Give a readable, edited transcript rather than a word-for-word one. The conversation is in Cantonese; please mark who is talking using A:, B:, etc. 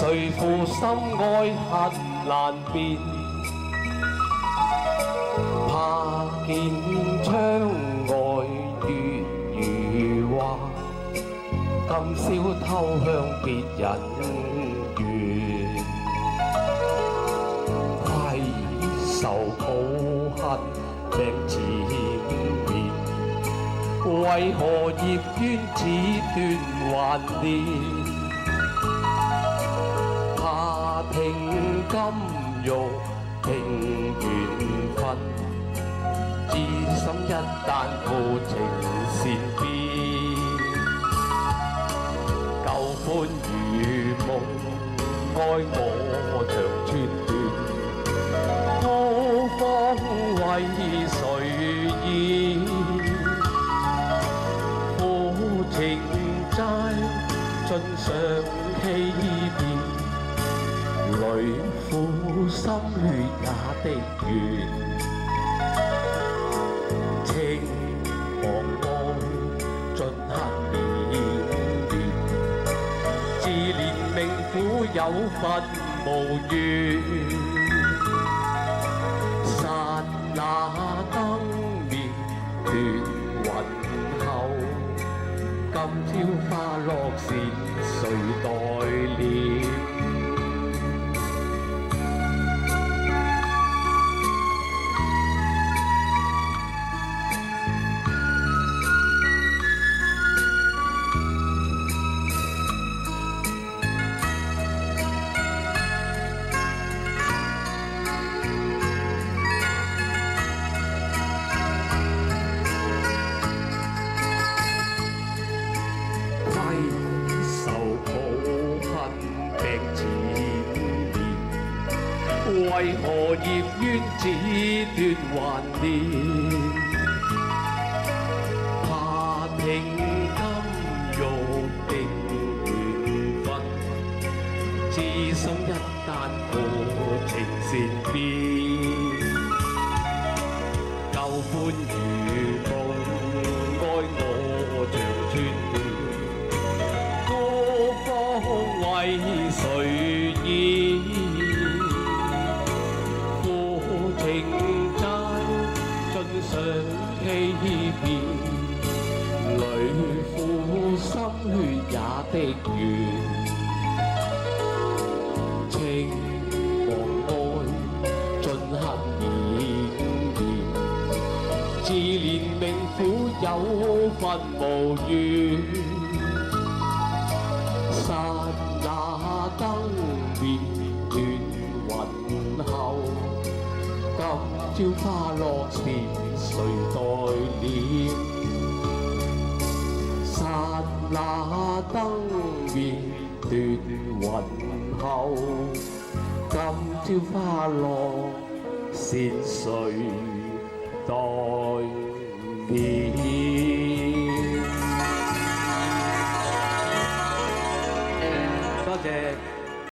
A: 誰負心愛恨難辨？怕見窗外月如畫，今宵偷向別人園。攜手抱恨病纏綿，為何葉淵此斷還連？怕聽金玉聽緣分，知心一旦負情善變。舊歡如夢，愛我長寸斷，孤芳為誰言？負情債盡償欺騙，淚付心血也的緣。情茫愛盡黑綿綿，自憐命苦有份無緣。剎那燈滅斷雲後，今朝花落時誰代念？為何葉淵此斷還連？怕聽金玉定緣分，知心一旦負情善變。舊歡如夢，愛我長寸斷，孤芳為誰言？情債盡償欺騙，淚付心血也的緣。情茫愛盡黑綿綿，自憐命苦有份無緣。剎那燈滅斷雲後，今朝花落時誰代念？剎那燈滅斷雲後，今朝花落時誰代念？多謝。